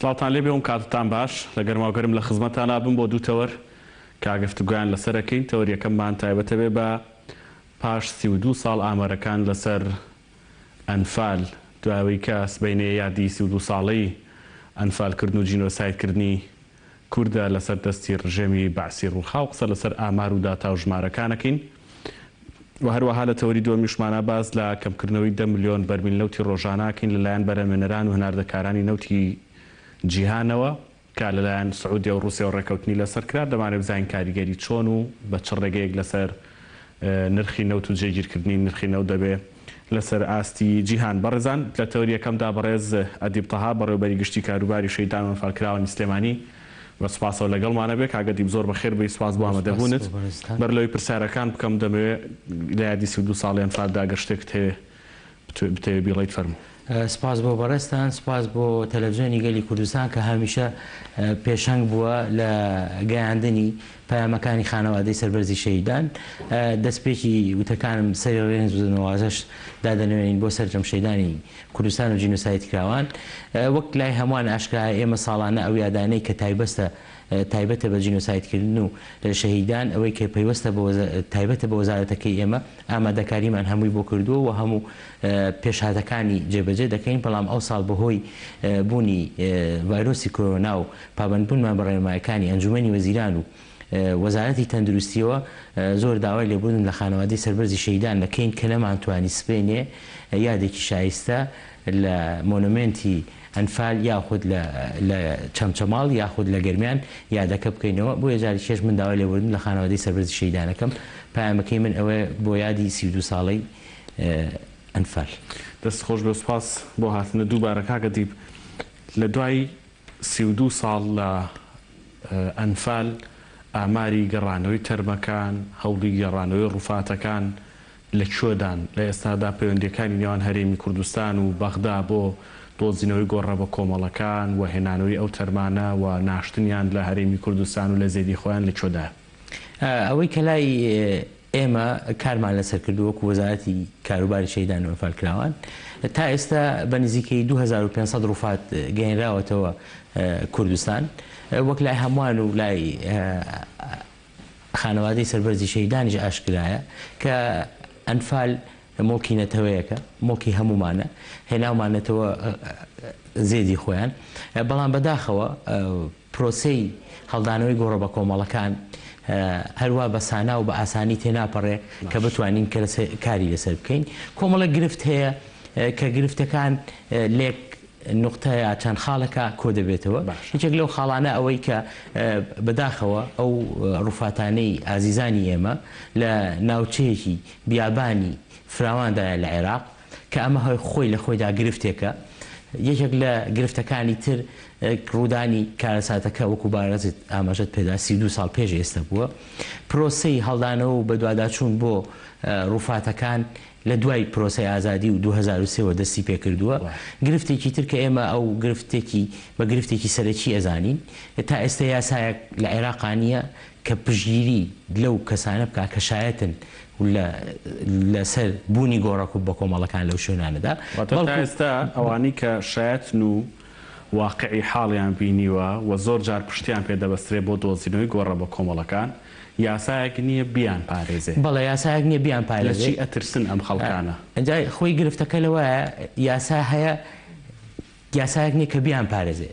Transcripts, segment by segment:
سڵاتان لێ بێ کاتتان باش لە گەرماوگەرم لە خزمەتان نابم بۆ دوو تەوەر کاگفتوگویان لەسەرەکەین تەوەریەکەممان تایبەتە بێ بە پاش 32 ساڵ ئامەرەکان لەسەر ئەنفال دواوەی کە سبەینێ یادی 32 ساڵەی ئەنفالکردن و جینۆسایدکردنی کووردە لەسەر دەستی ڕژێمی بەعسی ڕووخاو قسە لەسەر ئامار و داتا و ژمارەکانەکەین و هەروەها لە تەوەری دووەمیشمانە باز لە کەمکردنەوەی 10 ملیۆن بەرمیل نەوتی ڕۆژانەکەین لەلایەن بەرهەمهێنەران و هەناردەکارانی نەوتی جیهانەوە کە لەلایەن سعودی و رووسیا و ڕێکەوتنی لەسەر کرا دەمانێت بزانین کاریگەری چۆن و بە چ ڕێگەیەک لەسەر نرخی نەوت و جێگیرکردنی نرخی نەوت دەبێ لەسەر ئاستی جیهان بەڕێزان لە تەوریەکەمدا بەڕێز ئەدیب تەها بەڕێوەبەری گشتی کاروباری شەیدان و ئەنفالکراوەی سلێمانی بە سوپاسەوە لەگەڵمانە بێ کاگەدیب زۆر بەخێر بەی سوپاس بۆ ئامادەبوونت بەرلەوەی پرسیارەکان بکەم دەمەوێت لە یادی 32 ساڵی ئەنفالدا گەشتێکت هەیە بتەوێت بیڵێیت فەرموو. سپاس بۆ بەڕێستان سپاس بۆ تەلەڤیزیۆنی گەلی کوردستان کە هەمیشە پێشەنگ بووە لە گەیاندنی پەیامەکانی خانەوادەی سەربەرزی شەیدان دەستپێکی وتەکانم سەری ڕێنز و نوازەش دادەنوێنین بۆ سەرجەم شەیدانی کوردستان و جینۆسایدکراوان وەک لای هەمووان ئاشکرا ئێمە ساڵانە ئەو یادانەی کە تایبەتە بە جینۆسایدکردن و شەهیدان ئەوەی کە پەیوەستە تایبەتە بە وەزارەتەکەی ئێمە ئامادەکاریمان هەمووی بۆ کردووە و هەموو پێشهاتەکانی جێبەجێ دەکەین بەڵام ئەو ساڵ بەهۆی بوونی ڤایرۆسی کۆرۆنا و پابەندبوونمان بە ڕێنماییەکانی ئەنجومەنی وەزیران و وەزارەتی تەندروستیەوە زۆر داوای لێبوردن لە خانەوادەی سەربەرزی شەیدان دەکەین کە نەمانتوانی سبەینێ یادێکی شایستە لە مۆنومنتی ئەنفال یاخود لە چەمچەماڵ یاخود لە گەرمیان یادەکە بکەینەوە بۆ یەجاری شێش من داوای لێبوردن لە خانەوادەی سەربەرزی شەیدانەکەم پایامەکەی من ئەوە بۆ یادی 32 ساڵەی ئەنفال. دەست خۆش بە سوپاس بۆ هاتنە دووبارە کاگەدیب لە دوای 32 ساڵ لە ئەنفال ئاماری گەڕانەوەی تەرمەکان هەوڵی گەڕانەوەی ڕووفاتەکان لە کوێدان لە ئێستادا پەیوەندیەکانی نێوان هەرێمی کوردستان و بەغدا بۆ دۆزینەوەی گۆڕە بە کۆمەڵەکان و هێنانەوەی ئەو تەرمانە و ناشتنیان لە هەرێمی کوردستان و لە زێدی خۆیان لە کوێدا ئەوەی کە لای ئێمە کارمان لەسەر کردو وەکو وەزارەتی کاروباری شەیدان و ئەنفالکراوان تا ئێستا بە نزیکەی 2500 ڕووفات گەیەنراوەتەوە کوردستان وەک لای هەمووان و لای خانەوادەی سەربەرزی شەیدانیش ئاشکرایە کە ئەنفال مۆڵکی نەتەوەیەکە مۆڵکی هەمومانە هێناومانێتەوە زێدی خۆیان بەڵام بەداخەوە پرۆسەی هەڵدانەوەی گۆڕە بە کۆمەڵەکان هەروە بە سانا و بە ئاسانی تێناپەڕێ کە بتوانین کاری لەسەر بکەین کۆمەڵە گرفت هەیە کە گرفتەکان لێک نقطەیە چەند خاڵەکە کۆ دەبێتەوە هیچێک لەو خاڵانە ئەوەی کە بەداخەوە ئەو ڕووفاتانەی ئازیزانی ئێمە لە ناوچەیەکی بیابانی فراواندایە لە عێراق کە ئەمە خۆی لە خۆیدا گرفتێکە یەکێک لە گرفتەکانی تر ڕوودانی کارەساتەکە وەکو بارەزت ئاماژەت پێدا 32 ساڵ پێش ئێستا بووە پرۆسەی هەڵدانەوە و بە دوواداچوون بۆ ڕووفاتەکان لە دوای پرۆسەی ئازادی و 2003 دەستی پێکردووە گرفتێکی تر کە ئێمە ئەو بە گرفتێکی سەرەکی ئەزانین تا ئێستا یاسایەک لە عێراقانیە کە پشگیری لەو کەسانە بکە کە شایەتن لەسەر بوونی گۆڕەکوب بە کۆمەڵەکان لەو شوێنانەدا ئێستا ئەوانی کە شایەتن و واقعی حاڵیان بینیوە و زۆر جار پشتیان پێدەبەسترێ بۆ دۆزینەوەی گۆڕە بە کۆمەڵەکان یاسایەک نییە بیان پارێزێ بەڵێ یاسایەک نییە بیان پارێزی ئەترسن ئەم خەڵکانە ئەجای خۆی گرفتەکە لەوەیە یاسا هەیە یاسایەک نییە کە بیان پارێزێ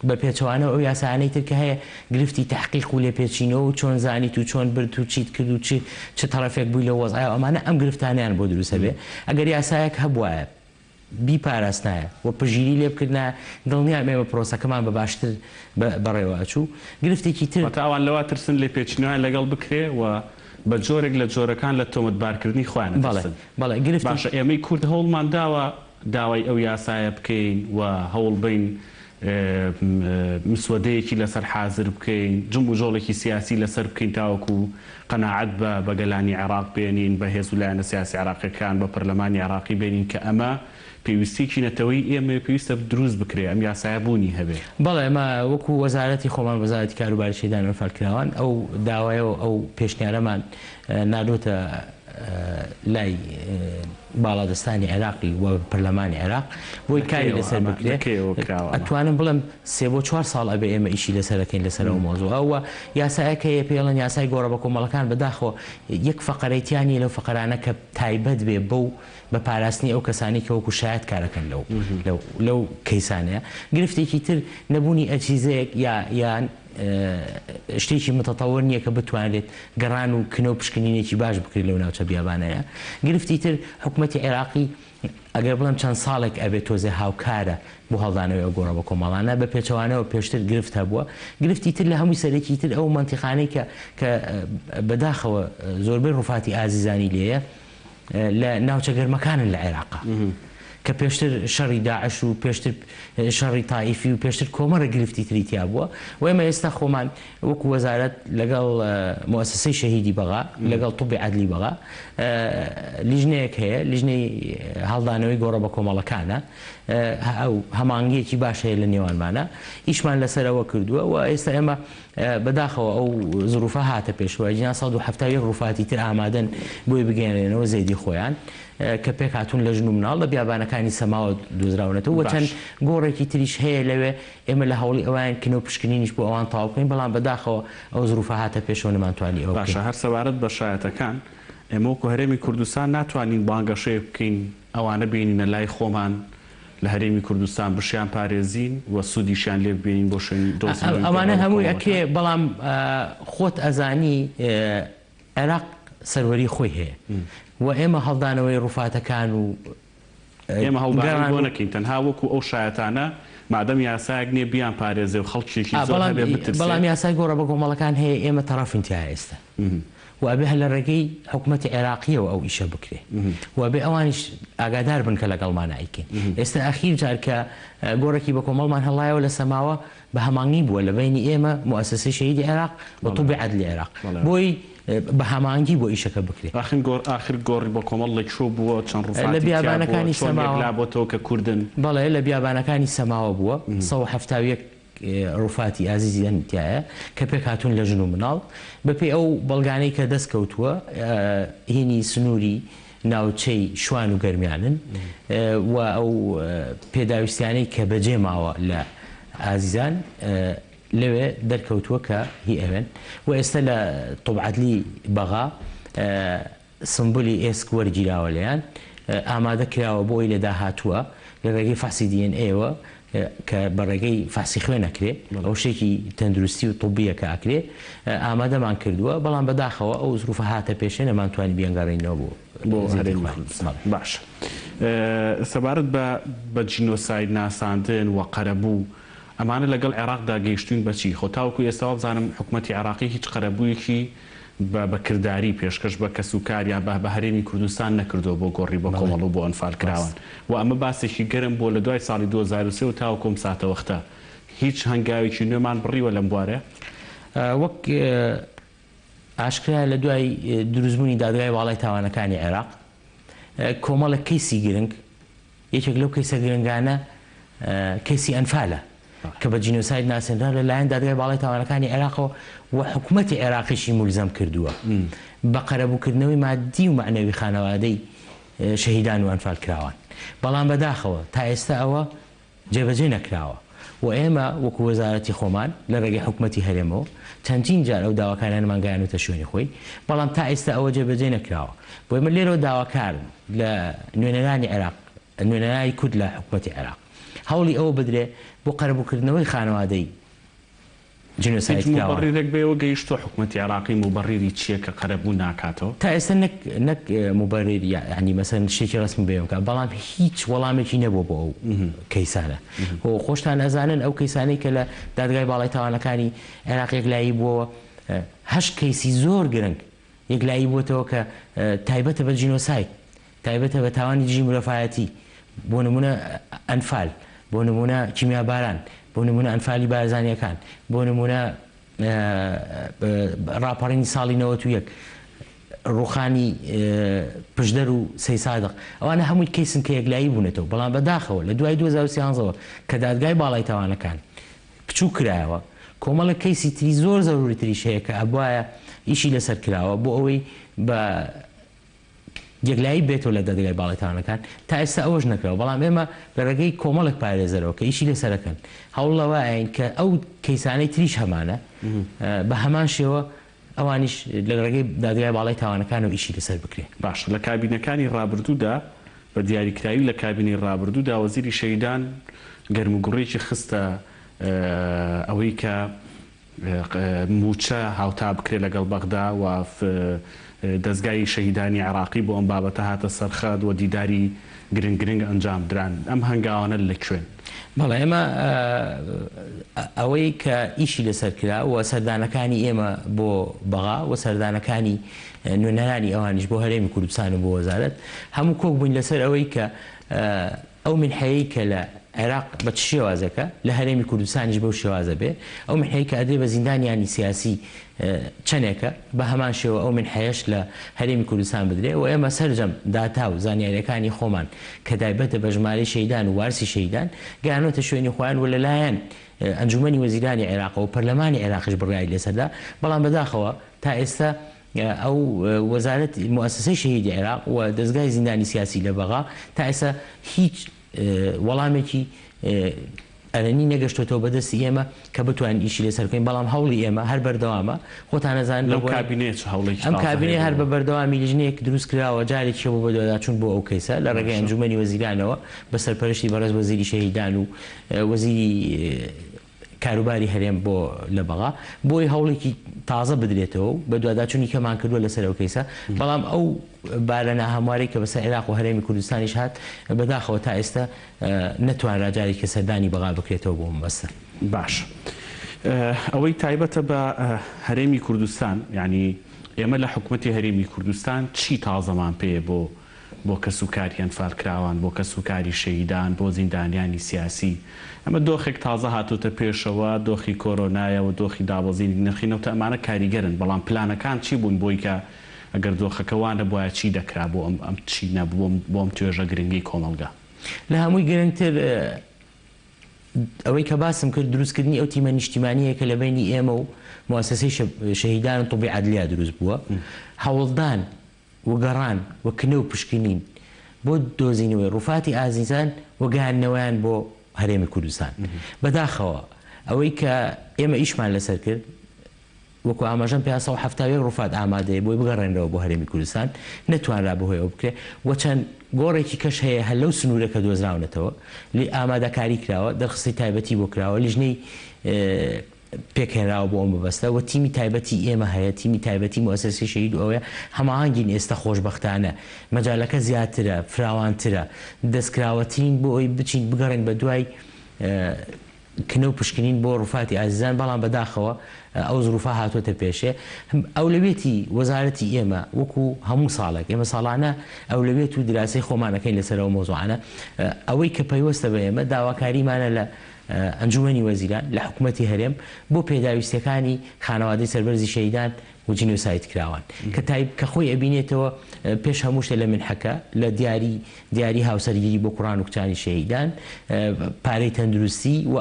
بە پێچەوانە ئەو یاسانەی تر کە هەیە گرفتی تحقیق و لێپێچینەوە و چۆن زانیت و چۆن برد و چیت کرد و چ تەرەفێک بووی لە وەزعای ئەمانە ئەم گرفتانیان بۆ دروستە بێ ئەگەر یاسایەک هەبوایە بیپاراستنایە و پژیری لێ بکردە دڵنیان ئێمە پرۆسەکەمان بە باشتر بەڕێوەچوو گرفتێکی تر تاوان لەوە ترسن لێ پێچینەوە لەگەڵ بکرێ و بە جۆرێک لە جۆرەکان لە تۆمەتبارکردنی خۆیان بەڵێ گرفت باشە ئێمەی کورد هەوڵمان داوە داوای ئەو یاسایە بکەین و هەوڵ بین مسودەیەکی لەسەر حازر بکەین جمب و جۆڵێکی سیاسی لەسەر بکەین تاوەکو قەناعەت بە بەگەلانی عێراق بێنین بە هێز و لایەنە سیاسی عێراقیەکان بە پەرلەمانی عێراقی بێنین کە ئەمە پێویستێکی نەتەوەی ئێمە پێویستە دروست بکرێ ئەم یاسایە بوونی هەبێ بەڵێ ئەمە وەکو وەزارەتی خۆمان وەزارەتی کاروباری شەیدان و ئەنفالکراوان ئەو داوایەوە ئەو پێشنیارەمان نادۆتە لای باڵادستانی عێراقی و پەرلەمانی عێراق بۆی کاری لەسەر بکرێت ئەتوانم بڵم 3 بۆ 4 ساڵ ئەبێ ئێمە ئیشی لەسەرەکەین لەسەر ئەو مۆزوع ئەوە یاسایەکە پێڵەن یاسای گۆڕە بە کۆمەڵەکان بەداخەوە یەک فەقەرەیتیانی لەو فەقەرانە کە تایبەت بێ بەو بە پاراستنی ئەو کەسانی کە وەکو شایەت کارەکەن لەو کەیسانەیە گرفتێکی تر نەبوونی ئەجیزەیەک یان شتێکی متەتەوەر نییە کە بتوانێت گەڕان و کنە و پشکنینێکی باش بکرێت لەو ناوچە بیابانەیە گرفتی تر حکوومەتی عێراقی ئەگەر بڵم چەند ساڵێک ئەبێت تۆزێ هاوکارە بۆ هەڵدانەوەی ئەو گۆڕە بە کۆمەڵانە بە پێچەوانەوە پێشتر گرفت هەبووە گرفتی تر لە هەمووی سەرێکی تر ئەو منتیقانەی کە بەداخەوە زۆربەی ڕووفاتی ئازیزانی لێیە لە ناوچە گەرمەکانن لە عێراقا کە پێشتر شەڕی داعش و پێشتر شەڕی تایفی و پێشتر کۆمەڕە گرفتی تریتیا بووە و ئێمە ئێستا خۆمان وەکو وەزارەت لەگەڵ مؤسسەی شەهیدی بەغا لەگەڵ طوبی عەدلی بەغا لیژنەیەک هەیە لیژنەی هەڵدانەوەی گۆڕە بە کۆمەڵەکانە ئەو هەمانگیەکی باش هەیە لە نێوانمانە ئیشمان لەسەرەوە کردووە و ئێستا ئێمە بەداخەوە ئەو زروفە هاتە پێشوە جیان 170 ڕووفاتی تر ئامادەن بۆی بگەێنێنەوە زێدی خۆیان کە پێک هاتوون لە ژن و مناڵ لە بیابانەکانی سەماوە دۆزراونەتەوە چەند گۆڕێکی تریش هەیە لەوێ ئێمە لە هەوڵی ئەوان کنە و پشکنینیش بۆ ئەوان تاوا بکەین بەڵام بەداخەوە ئەو زروفە هاتە پێشەوە نەمانتوانی ئەوە باشە هەر سەبارەت بە شایەتەکان ئێمە وەکو هەرێمی کوردستان ناتوانین بانگەشەیە بکەین ئەوانە بینینە لای خۆمان لە هەرێمی کوردستان بشیان پارێزین و سوودیشیان لێ ببینین بۆ شوێنی دۆزینەوەی ئەمانە هەمووی ئەکرێ بەڵام خۆت ئەزانی عێراق سەروەری خۆی هەیە و ئێمە هەڵدانەوەی ڕووفاتەکان و ئێمە هەڵدان بۆ نەکەین تەنها وەکو ئەو شایەتانە مادەم یاسایەک نییە بیان پارێزێ و خەڵکیێکی زۆر هەبێ بترسێ بەڵام یاسای گۆڕە بە کۆمەڵەکان هەیە ئێمە تەڕەفین تیا ئێستا و ئەبێ هە لە ڕێگەی حکوومەتی عێراقیەوە ئەو ئیشە بکرێ و ئەبێ ئەوانیش ئاگادار بن کە لەگەڵمان ئایکەین ئێستا ئەخیر جار کە گۆڕێکی بە کۆمەڵمان هەڵایەوە لە سەماوە بە هەمانگی بووە لە بینی ئێمە مؤسسەی شەهیدی عێراق و طوبی عەدلی عێراق بۆی بە هەمانگی بۆ ئیشەکە بکرێت ئاخر گۆڕی بە کۆمەڵ لەکوێ بووە چەند ڕووفاتی لە بیابانەکانی سەماوە لابۆتەوە کە کوردن بەڵێ لە بیابانەکانی سەماوە بووە 171 ڕووفاتی ئازیزیان تایە کە پێک هاتوون لە ژن و مناڵ بەپێی ئەو بەڵگانەی کە دەست کەوتووە هینی سنووری ناوچەی شوان و گەرمیانن و ئەو پێداویستیانەی کە بەجێ ماوە لە ئازیزان لەوێ دەرکەوتووە کە هی ئەوێن و ئێستا لە طوبعەدلی بەغا سمبولی ئێسک وەرگیراوە لەیان ئامادە کراوە بۆی لە داهاتووە لە ڕێگەی فاسی دیNA-وە کە بە ڕێگەی فاسی خوێ نەکرێ ئەو شتێکی تەندروستی و طوبیە کە ئاکرێ ئامادەمان کردووە بەڵام بەداخەوە ئەو زروفە هاتە پێشێ نەمانتوانی بیانگەڕێنەوە بۆ باش سەبارەت بە جینۆساید ناساندن و قەرەبوو ئەمانە لەگەڵ عێراقدا گەیشتوین بەچی خۆ تاوەکو ئێستا بزانم حکوومەتی عێراقی هیچ قەرەبوویەکی بەکردداری پێشکەش بە کەسوکاریان بە هەرێمی کوردستان نەکردەوە بۆ گۆڕی بە کۆمەڵ و بۆ ئەنفالکراون و ئەمە باسێکی گەرم بۆ لە دوای ساڵی 2023 و تاوەکۆم ساتەوەختە هیچ هەنگاوێکی نوێمان بڕیوە لەم بوارە وەک ئاشکرا لە دوای دروستبوونی دادگای باڵای تاوانەکانی عێراق کۆمەڵە کەیسی گرنگ یەکێک لەو کەیسە گرنگانە کەیسی ئەنفالە کە بە جینۆساید ناسێنرا لەلایەن دادگای باڵای تاوانەکانی عێراقەوە و حکوومەتی عێراقیشی مولزەم کردووە بە قەرەبووکردنەوەی مادی و معنەوی خانەوادەی شەهیدان و ئەنفال کراوان بەڵام بەداخەوە تا ئێستا ئەوە جێبەجێ نەکراوە و ئێمە وەکو وەزارەتی خۆمان لە ڕێگەی حکوومەتی هەرێمەوە چەندین جار ئەو داواکانیانمان گەیانوتە شوێنی خۆی بەڵام تا ئێستا ئەوە جێبەجێ نەکراوە بۆ ئێمە لێرەوە داواکار لە نوێنەرانی عێراق نوێنەرانی کورد لە حکوومەتی عێراق هەوڵی ئەوە بدرێ بۆ قەرەبووکردنەوەی خانەوادەی جینۆساید مبررێک بێەوە گەیشتۆ حکوومەتی عێراقی مبرری چییە کە قەرەبوو ناکاتەوە تا ئێستا نەک مبرری یعنی مەسەن شتێکی ڕسمی بێوکە بەڵام هیچ وەڵامێکی نەبوو بۆ ئەو کەیسانە بۆ خۆشتان ئەزانن ئەو کەیسانەی کە لە دادگای باڵای تاوانەکانی عێراق یەکلایی بووەوە 8 کەیسی زۆر گرنگ یەکلایی بووەتەوە کە تایبەتە بە جینۆساید تایبەتە بە تاوانی دژی مرۆڤایەتی بۆ نمونە ئەنفال بۆ نمونە کیمیاباران بۆ نمونە ئەنفالی بارزانیەکان بۆ نمونە ڕاپەڕینی ساڵی 91 ڕوخانی پشدەر و سەی سادق ئەوانە هەمووی کەیسن کە یەکلایی بوونێتەوە بەڵام بەداخەوە لە دوای 2013ەوە کە دادگای باڵای تاوانەکان بچوو کرایەوە کۆمەڵە کەیسی تری زۆر زەروری تریش هەیە کە ئەبوایە ئیشی لەسەر کراوە بۆ ئەوەی بە یەکلایی بێتەوە لە دەدگای باڵێتانەکان تا ئێستا ئەوەش نەکرەوە بەڵام ئێمە لە ڕێگەی کۆمەڵێک پارێزەرەوە کە ئیشی لەسەرەکەن هەوڵەوەین کە ئەو کەیسانەی تریش هەمانە بە هەمان شێوە ئەوانیش لە ڕێگەی دادگای باڵای تاوانەکانەوە ئیشی لەسەر بکرێن. باش لە کابینەکانی ڕابردوودا بە دیاریکراوی لە کابینی ڕابردوودا وەزیری شەیدان گەرموگوڕێکی خستە ئەوەی کە موچە هاوتا بکرێت لەگەڵ بەغدا و دەستگای شەهیدانی عێراقی بۆ ئەم بابەتە هاتە سەرخەت و دیداری گرنگ ئەنجام دران ئەم هەنگاوانە لەکوێن؟ بەڵێ ئێمە ئەوەی کە ئیشی لەسەر کرا و سەردانەکانی ئێمە بۆ بەغا و سەردانەکانی نوێنەرانی ئەوانیش بۆ هەرێمی کوردستان و بۆ وەزارەت هەموو کۆک بووین لەسەر ئەوەی کە ئەو منحەیەی کە لە عێراق بە چ شێوازەکە لە هەرێمی کوردستانیش بەو شێوازە بێ ئەو منحەیە کە ئەدرێ بە زیندانیانی سیاسی چەندێکە بە هەمان شێوە ئەو منحەیەش لە هەرێمی کوردستان بدرێ و ئێمە سەرجەم داتا و زانیاریەکانی خۆمان کە تایبەتە بە ژمارەی شەیدان و وارسی شەیدان گەیانۆتە شوێنی خۆیان و لەلایەن ئەنجومەنی وەزیرانی عێراق و پەرلەمانی عێراقیش بڕیاری لەسەردا بەڵام بەداخەوە تا ئێستا ئەو وەزارەت موسسەی شەهیدی عێراق و دەستگای زیندانی سیاسی لە بەغا تا ئێستا هیچ وەڵامێکی ئەرەنی نەگەشتۆتەوە بەدەستی ئێمە کە بتوانین ئیشی لەسەر بکەین بەڵام هەوڵی ئێمە هەر بەردەوامە خۆتان نەزانن ئەم کابینێ هەر بە بەردەوامی لیژنەیەک دروست کراوە جارێکی بۆ بەدواداچوون بۆ ئەو کەیسە لە ڕێگەی ئەنجومەنی وەزیرانەوە بە سەرپەرشتی بەڕێز وەزیری شەهیدان و وەزیری کاروباری هەرێم بۆ لە بەغا بۆی هەوڵێکی تازە بدرێتەوە و بە دوواداچوونی کەمان کردووە لەسەر ئەو کەیسە بەڵام ئەو بارە ناهەموارەی کە بەسەر عێراق و هەرێمی کوردستانیش هات بەداخەوە تا ئێستا نەتوانرا جارێکی سەردانی بەغا بکرێتەوە بۆ مەبەستە. باش ئەوەی تایبەتە بە هەرێمی کوردستان یعنی ئێمە لە حکوومەتی هەرێمی کوردستان چی تازەمان پێیە بۆ کەسوکاریان فالکراوان بۆ کەسوکاری شەیدان بۆ زیندانیانی سیاسی ئەمە دۆخێک تازە هاتوتە پێشەوە دۆخی کۆرۆنایە و دۆخی دابەزینی نرخینەوە ئەمانە کاریگەرن بەڵام پلانەکان چی بوون بۆی کە ئەگەر دۆخەکەوانە بۆیە چی دەکرا بۆ ئەم چی نەبوو بۆ ئەم توێژە گرنگی کۆمەلگا لە هەمووی گرنگتر ئەوەی کە باسم کرد دروستکردنی ئەو تیمە نیشتیمانیە کە لە بینی ئێمە و موسسەی شەهیدان و طوبی عەدلیا دروست بووە هەوڵدان وەگەڕان و کنە و پشکنین بۆ دۆزینەوەی ڕووفاتی ئازیزان وەگەیاندنەوەیان بۆ هەرێمی کوردستان بەداخەوە ئەوەی کە ئێمە ئیشمان لەسەر کرد وەکو ئاماژەم 570 ڕووفات ئامادەیە بۆی بگەڕێنەوە بۆ هەرێمی کوردستان نەتوانرا بەهۆیەوە بکرێت و چەند گۆڕێکی کەش هەیە هەر لەو سنوورەکە دۆزراونەتەوە لی ئامادەکاری کراوە دەرخستی تایبەتی بۆ کراوە لیژنەی پێکهێنراوە بۆ ئەم ببەستە و تیمی تایبەتی ئێمە هەیە تیمی تایبەتی موسسەی شەهید و ئەوەیە هەماهەنگین ئێستا خۆشبەختانە مەجالەکە زیاترە فراوانترە دەستکراوەترین بۆ ئەوی بچین بگەڕێن بە دوای کنە و پشکنین بۆ ڕووفاتی ئازیزان بەڵام بەداخەوە ئەو زروفا هاتوۆتە پێشێ ئەولەوێتی وەزارەتی ئێمە وەکو هەموو ساڵێک ئێمە ساڵانە ئەولەوێت و دراسی خۆمانەکەین لەسەرەوە مۆزوعانە ئەوەی کە پەیوەستە بە ئێمە داواکاریمانە لە ئەنجومەنی وەزیران لە حکوومەتی هەرێم بۆ پێداویستەکانی خانەوادەی سەربەرزی شەیدان و جینۆسایت کراوان کە خۆی ئەبینێتەوە پێش هەموو شتێ لە منحەکە لە دیاری هاوسەرگیری بۆ کوڕان و کچانی شەهیدان پارەی تەندروستی و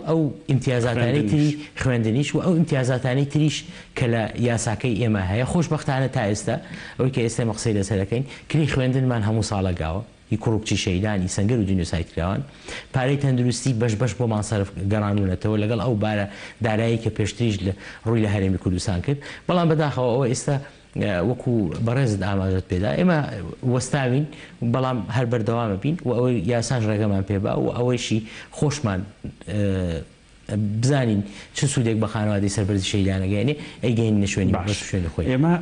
ئەو ئیمتیازاتانەی تری خوێندنیش و ئەو ئیمتیازاتانەی تریش کە لە یاساکەی ئێمە هەیە خۆشبەختانە تا ئێستا ئەوەی کە ئێستا مەقسەی لەسەرەکەین کلی خوێندنمان هەموو ساڵە گاوە کوڕکچی شەیدانی سەنگەر و جینۆسایت کراوان پارەی تەندروستی بەش بۆ ماسەرف گەڕانونەتەوە لەگەڵ ئەو بارە دارایی کە پێشتریش ڕووی لە هەرێمی کوردستان کرد بەڵام بەداخەوە ئەوە ئێستا وەکو بەڕێزت ئاماژەت پێدا ئێمە وەستاوین بەڵام هەر بەردەوامە بین و ئەوەی یاساش ڕێگەمان پێبا و ئەوەیشی خۆشمان بزانین چ سوودێک بە خانەوادەی سەربەرزی شەیدانەگەیەنێ ئەیگەین شوێنی شوێنی خۆی ئێمە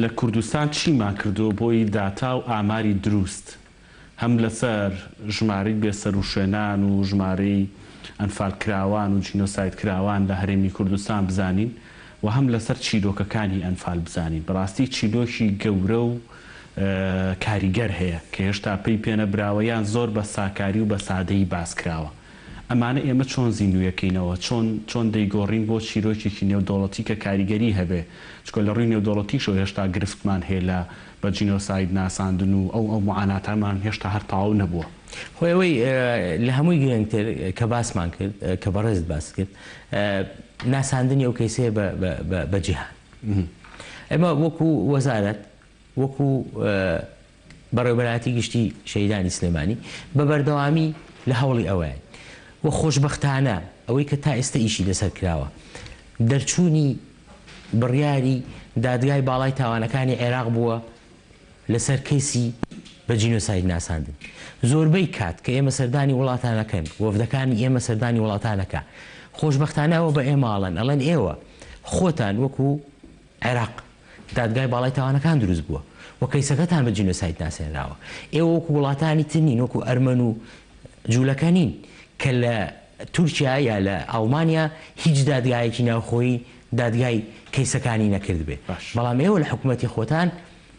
لە کوردستان چیمان کردو بۆی داتا و ئاماری دروست هەم لەسەر ژمارەی بێسەر و شوێنان و ژمارەی ئەنفالکراوان و جینۆسایت کراوان لە هەرێمی کوردستان بزانین و هەم لەسەر چیرۆکەکانی ئەنفال بزانین بەڕاستی چیرۆکی گەورە و کاریگەر هەیە کە هێشتا پێی پێنەبراوەیان زۆر بە ساکاری و بە سادەیی باسکراوە ئەمانە ئێمە چۆن زیندویەکەینەوە چۆن دەیگۆڕین بۆ چیرۆکێکی نێودەوڵەتی کە کاریگەری هەبێ چکۆ لە ڕووی نێودەوڵەتیشەوە هێشتا گرفتمان هەیە لە بە جینۆساید ناساندن و ئەو معاناتەمان هێشتا هەر تەواو نەبووە خۆی ئەوەی لە هەمووی گرنگتر کە باسمان کرد کە بەڕێزت باس کرد ناساندنی ئەو کەیسەیە بە جیهان ئێمە وەکو وەزارەت وەکو بەڕێوەبەراتی گشتی شەهیدانی سلێمانی بە بەردەوامی لە هەوڵی ئەوەیە و خۆشبەختانە ئەوەی کە تا ئێستا ئیشی لەسەر کراوە دەرچوونی بڕیاری دادگای باڵای تاوانەکانی عێراق بووە لەسەر کەیسی بە جینۆساید ناساندن. زۆربەی کات کە ئێمە سەردانی وڵاتانەکەن وەفدەکانی ئێمە سەردانی وڵاتانەکە خۆشبەختانەوە بە ئێماڵەن ئەڵەن ئێوە خۆتان وەکو عێراق دادگای باڵای تاوانەکان دروست بووە و کەیسەکەتان بە جینۆساید ناسێنراوە. ئێوە وەکو وڵاتانی ترنین وەکو ئەرمەن و جوولەکەنین کە لە تورکیا یا لە ئەڵمانیا هیچ دادگایەکی ناوخۆیی دادگای کەیسەکانی نەکرد بێ. بەڵام ئێوە لە حکوومەتی خۆتان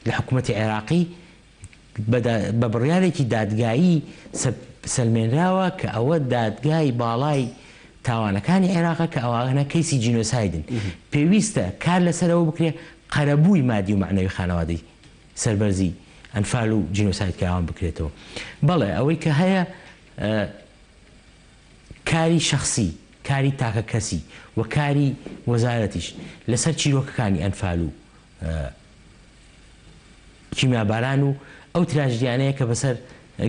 لە حکوومەتی عێراقی بە بڕیارێکی دادگایی سلمێنراوە کە ئەوە دادگای باڵای تاوانەکانی عێراقە کە ئەوانە کەیسی جینۆسایدن. پێویستە کار لەسەرەوە بکرێ قەرەبووی مادی و معنەوی خانەوادەی سەربەرزی ئەنفال و جینۆساید کاوان بکرێتەوە. بەڵێ ئەوەی کە هەیە کاری شخصی کاری تاکە کەسی و کاری وەزارەتیش لەسەر چیرۆکەکانی ئەنفال و کیمیاباران و ئەو تراژدیانەیە کە بەسەر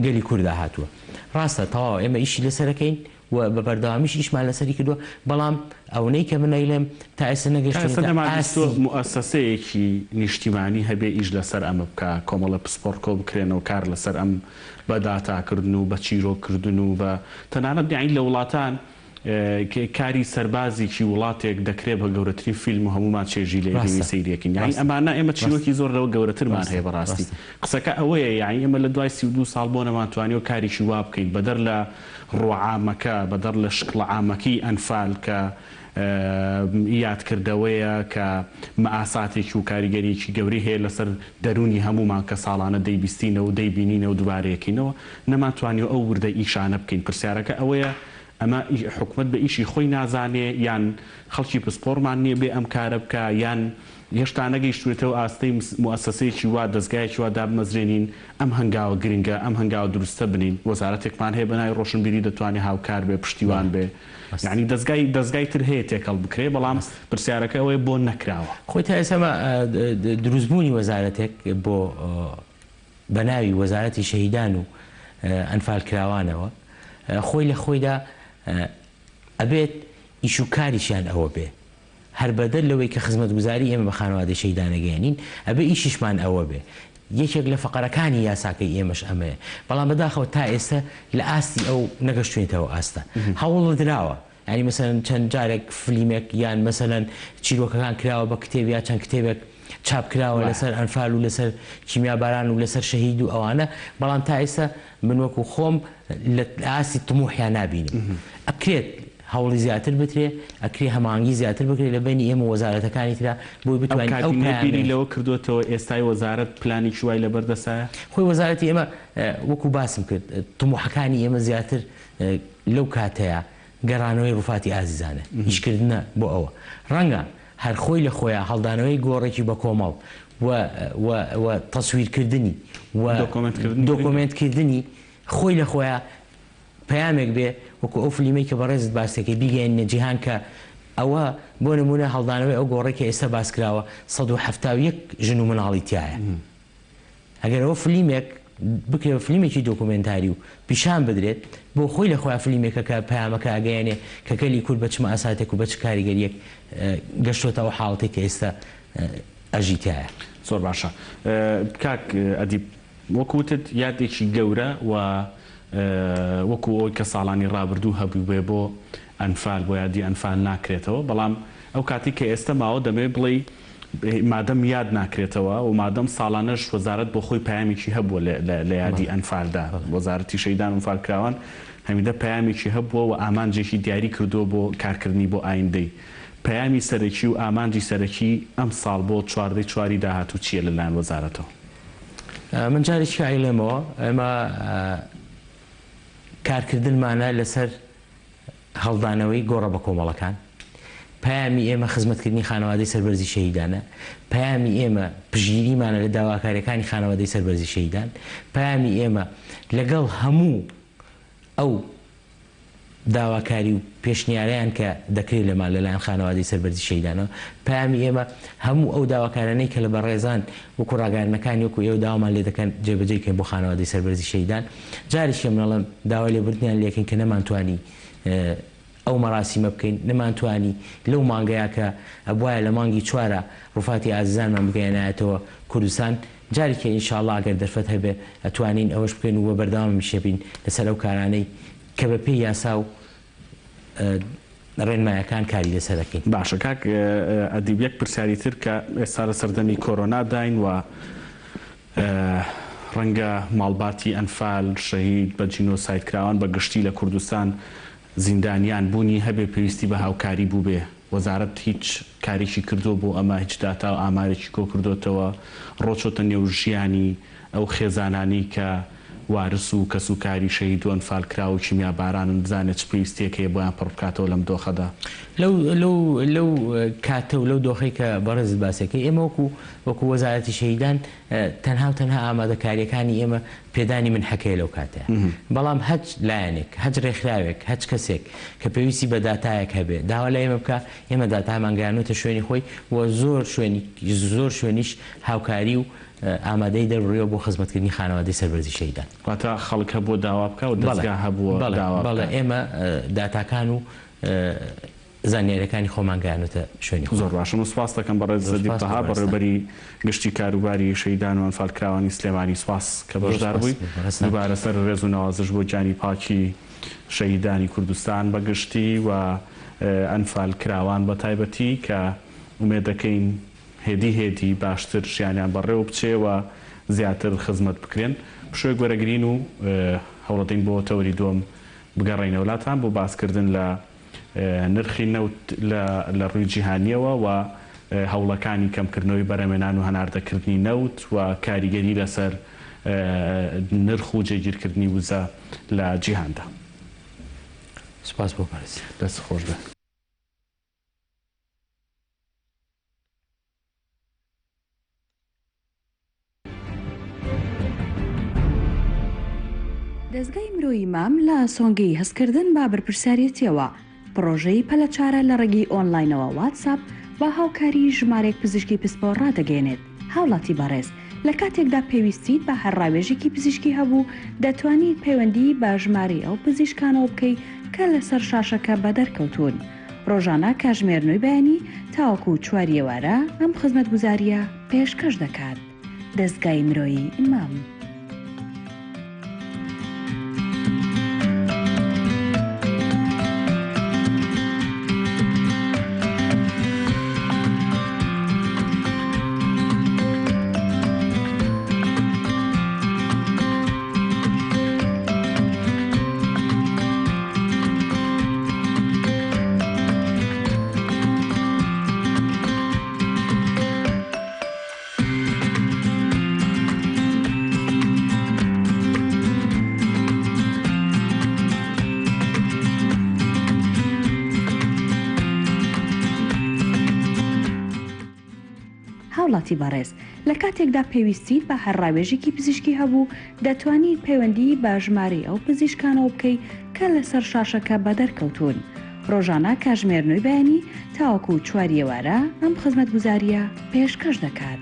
گەلی کووردا هاتووە. ڕاستە تەواو ئێمە ئیشی لەسەرەکەین و بە بەردەوامیش ئیشمان لەسەری کردووە بەڵام ئەوەی کە منەیلێم تا ئێستا نەگەشتۆ موسسەیەکی نیشتیمانی هەبێ ئیش لەسەر ئەمە بکە کۆمەڵە پسپۆرت کۆ بکرێنەوە کار لەسەر ئەم بە داتاکردن و بە چیرۆکردن و بە تەنانەت دیعین لە وڵاتان کاری سەربازێکی وڵاتێک دەکرێت بە گەورەترین فیلم و هەمومان چێژی لێ سەیرەکەین. یعنی ئەمانە ئێمە چیرۆکی زۆر لەوە گەورەترمان هەیە بەڕاستی. قسەکە ئەوەیە یعنی ئێمە لە دوای 32 ساڵ بۆ نەمانتوانیەوە کاریشی وا بکەین بەدەر لە ڕوعامەکە بەدەر لە شکڵ عامەکەی ئەنفال کە یادکردەوەیە کە مەئاساتێکی و کاریگەریەکی گەوری هەیە لەسەر دەرونی هەمومان کە ساڵانە دەیبیستینەوە و دەیبینینەوە و دووبارەیەکینەوە نەمانتوانیەوە ئەو وردە ئیشانە بکەین. پرسیارەکە ئەوەیە ئەمە حکومت بە ئیشی خۆی نازانێ یان خەڵکی پسپۆرمان نییە بێ ئەم کارە بکە یان هێشتا نەگەیشتوێتەوە ئاستەی موسسەیەکی وا دەستگایەکی وا دابمەزرێنین ئەم هەنگاوە گرنگە ئەم هەنگاوە دروستە بنین. وەزارەتێکمان هەیە بەناوی ڕۆشنبیری دەتوانێت هاوکار بێ پشتیوان بێ. یعنی دەستگای تر هەیە تێکەڵ بکرێ بەڵام پرسیارەکە ئەوەیە بۆ نەکراوە. خۆی تا ئێستا دروستبوونی وەزارەتێک بۆ بەناوی وەزارەتی شەهیدان و ئەنفال کراوانەوە خۆی لە خۆیدا ئەبێت ئیش و کاریشیان ئەوە بێ هەر بەدەر لەوەی کە خزمەتگوزاری ئێمە بە خانەوادەی شەیدانەگەیانین ئەبێ ئیشیشمان ئەوە بێ. یەکێک لە فەقەرەکانی یاساکەی ئێمەش ئەمەیە بەڵام بەداخەوە تا ئێستا لە ئاستی ئەو نەگەشتوێتەوە ئاستە هەوڵ درراوە. ینی مەسەرەن چەند جارێک فلیمێک یان مەسەرەن چیرۆکەکان کراوە بە کتێب یا چەند کتێبێک چاپ کراوە لەسەر ئەنفال و لەسەر کیمیاباران و لەسەر شەهید و ئەوانە بەڵام تا ئێستا من وەکو خۆم لە ئاستی تموحیان نابینم. ئەکرێت هەوڵی زیاتر بترێ ئەکرێ هەمانگی زیاتر بکرێت لە بینی ئێمە وەزارەتەکانی ترا بۆی بتوانین ئەو پلانی لەوە کردوێتەوە ئێستای وەزارەت پلانی شوای لەبەردەسایە. خۆی وەزارەتی ئێمە وەکو باسم کرد تموحەکانی ئێمە زیاتر لەو کاتەیە گەڕانەوەی ڕووفاتی ئازیزانە هیچکردنە بۆ ئەوە ڕەنگە هەر خۆی لە خۆیان هەڵدانەوەی گۆڕێکی بە کۆمەڵ و تەسویرکردنی و دۆکۆمنتکردنی خۆی لە خۆیان پەیامێک بێ وەکو ئەو فلیمەی کە بەڕێزت باسەکەی بیگەێنە جیهان کە ئەوە بۆ نمونە هەڵدانەوەی ئەو گۆڕێکی ئێستا باس کراوە 171 ژن و مناڵی تایە. ئەگەر ئەوە فلیمێک بکرێ فلیمێکی دۆکومنتاری و پیشان بدرێت بۆ خۆی لە خۆیان فلیمێکە کە پەیامەکە ئەگەیەنێ کە کەلی کورد بە چمە ئاساتێک و بە چ کاریگەریەک گەشتۆتەوە حاڵەتی کە ئێستا ئەژیتایە. زۆر باشە کاک ئەدیب وەکوتت یادێکی گەورە و وەکو ئەوی کە ساڵانی ڕابردوو هەبوو بێ بۆ ئەنفال بۆ یادی ئەنفال ناکرێتەوە بەڵام ئەو کاتی کە ئێستا ماوە دەمێ بڵێ مادەم یاد ناکرێتەوە و مادەم ساڵانەش وەزارەت بۆ خۆی پەیامێکی هەبووە لە یادی ئەنفالدا وەزارەتی شەیدان و ئەنفالکراوان هەمیدە پەیامێکی هەبووە و ئامانجێکی دیاری کردووە بۆ کارکردنی بۆ ئایندەی. پەیامی سەرەکی و ئامانجی سەرەکی ئەم ساڵ بۆ چواردەی چواری داهاتوو چییە لەلایەن وەزارەتەوە؟ من جارێکی ئایلێمەوە ئێمە کارکردنمانە لەسەر هەڵدانەوەی گۆڕە بە کۆمەڵەکان پەیامی ئێمە خزمەتکردنی خانەوادەی سەربەرزی شەهیدانە پەیامی ئێمە پژگیریمانە لە داواکاریەکانی خانەوادەی سەربەرزی شەهیدان پەیامی ئێمە لەگەڵ هەموو ئەو داواکاری و پێشنیاریان کە دەکرێت لەمان لەلایەن خانەوادەی سەربەرزی شەیدانەوە پامی ئێمە هەموو ئەو داواکارانەی کە لە بەڕێزان وەکو ڕاگەاندنەکانی وەکو ئێوە داوامان لێ دەکەن جێبەجێکەین بۆ خانەوادەی سەربەرزی شەیدان جاریشی منەڵم داوا لێبوردنیان لێکەین کە نەمانتوانی ئەو مەراسیمە بکەین نەمانتوانی لەو مانگەیە کە ئەبوایە لە مانگی چوارە ڕووفاتی ئازیزانمان بگەیەنایەتەوە کوردستان جارێکی ئینشاءڵڵا ئەگەر دەرفەت هەبێ ئەتوانین ئەوەش بکەین و بەردەوام میشێبین لەسەر ئەو کارانەی کە بە پێی یاسا و ڕێنمایەکان کاری لەسەر دەکەین. باشە کاک ئەدیب یەک پرسیاری تر کە ئێستا لە سەردەمی کۆرۆنا داین و ڕەنگە ماڵباتی ئەنفال شەهید بە جینۆساید کراوان بە گشتی لە کوردستان زیندانیان بوونی هەبێ پێویستی بە هاوکاری بوو بێ وەزارەت هیچ کاریشی کردو بۆ ئەمە هیچ داتا و ئامارێکی کۆ کردوتەوە ڕۆچۆتە نێو ژیانی ئەو خێزانانی کە وارس و کەسوکاری شەهید و ئەنفال کرا و چیمیا باران بزانێت چ پێویستیەکەیە بۆیان پڕ بکاتەوە لەم دۆخەدا لەو کاتە و لەو دۆخی کە بەڕێزت باسەکەی ئێمە وەکو وەزارەتی شەهیدان تەنها و تەنها ئامادەکاریەکانی ئێمە پێدانی من حەکەیە لەو کاتەیە بەڵام هەچ لایەنێک هەچ ڕێکخراوێک هەچ کەسێک کە پێویستی بە داتایەک هەبێ داوا لە ئێمە بکە ئێمە داتامان گەیانوتە شوێنی خۆی و زۆر شوێنیش هاوکاری و ئامادەی دەڕوڕیەوە بۆ خزمەتکردنی خانەوادەی سەربەرزی شەیدان واتە خەڵک هەبووە داوا بکە و دەستگا هەبووە بەڵێ ئێمە داتاکان و زانیاریەکانی خۆمان گەیانوتە شوێنی زۆر باشم و سپاس دەکەم بەڕێز زەدیقتەها بەڕێوەبەری گشتی کاروباری شەیدان و ئەنفال کراوانی سلێمانی سپاس کە بەشدار بووی دووبارە سەر ڕێز و نەوازش بۆ جانی پاکی شەیدانی کوردستان بە گشتی و ئەنفال کراوان بە تایبەتی کە ئومێد دەکەین هێدی باشتر ژیانیان بەڕێوە بچێەوە زیاتر خزمەت بکرێن پشوێک وەرەگرین و هەوڵەدەین بۆ تەوری دووەم بگەڕێنە وڵاتان بۆ باسکردن لە نرخی نەوت لە ڕووی جیهانیەوە و هەوڵەکانی کەمکردنەوەی بەرەمێنان و هەناردەکردنی نەوت و کاریگەری لەسەر نرخ و جێگیرکردنی وزە لە جیهاندا. سپاس بۆ پارێز دەست خۆش بێ. دەستگای مرۆیی مام لە سۆنگەی هەستکردن با بەرپرسیارەتیەوە پرۆژەی پەلەچارە لە ڕێگەی ئۆنلاینەوە واتساپ با هاوکاری ژمارێک پزیشکی پسپۆ ڕادەگەێنێت. هاوڵاتی بەڕێز لە کاتێکدا پێویستیت بە هەرڕاوێژێکی پزیشکی هەبوو دەتوانیت پەیوەندی بە ژمارەی ئەو پزیشکانەوە بکەیت کە لەسەر شاشەکە بە دەرکەوتون. ڕۆژانە کاژمێرنەوەی بەیانی تاوەکو چواری ئێوارە ئەم خزمەتگوزاریە پێشکەش دەکات. دەستگای مرۆیی مام. هاوڵاتی بەڕێز لە کاتێکدا پێویستیت بە هەرڕاوێژێکی پزیشکی هەبوو دەتوانیت پەیوەندی بە ژمارەی ئەو پزیشکانەوە بکەیت کە لەسەر شاشەکە بە دەرکەوتون. ڕۆژانە کاژمێرنەوەی بەیانی تاوەکو چواری ئێوارە ئەم خزمەتگوزاریە پێشکەش دەکات.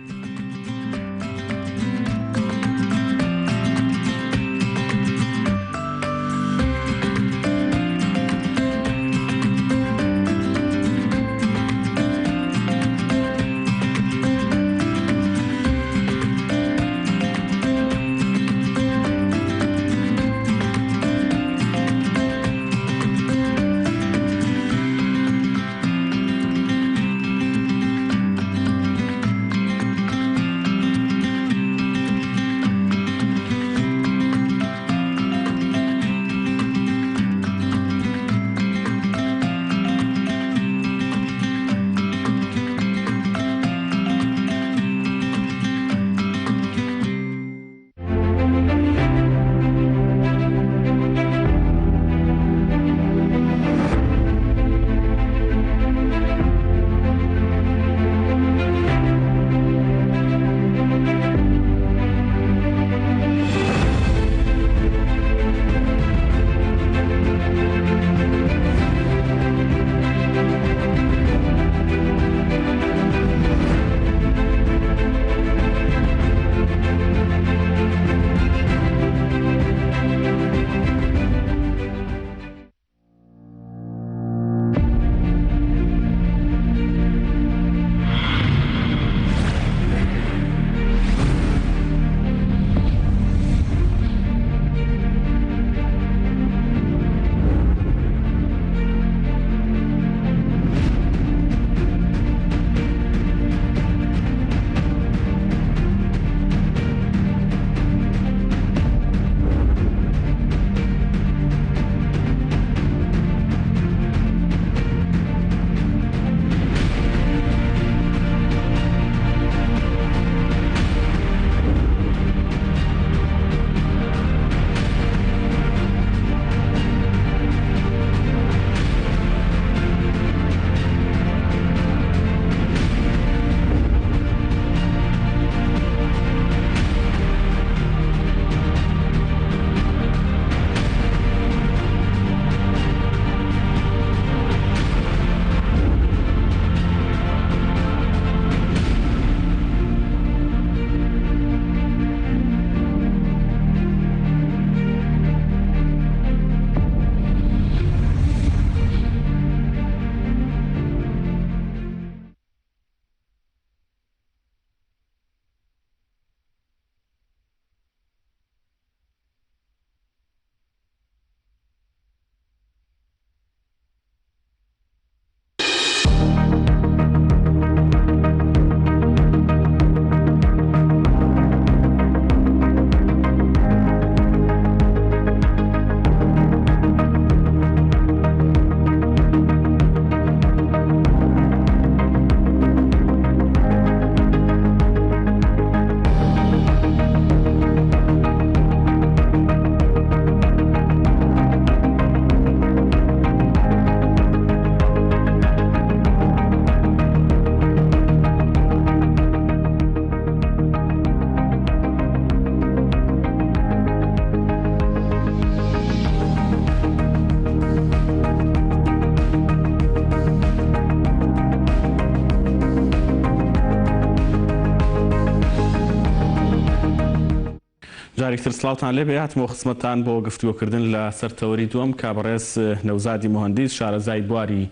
جارێکتر سلااوان لێبێ هاتمەوە خزمەتان بۆ گفتووەکردن لە سەرتەوەری دووەم کابڕێز نەوزادی مهندیس شارەزای بواری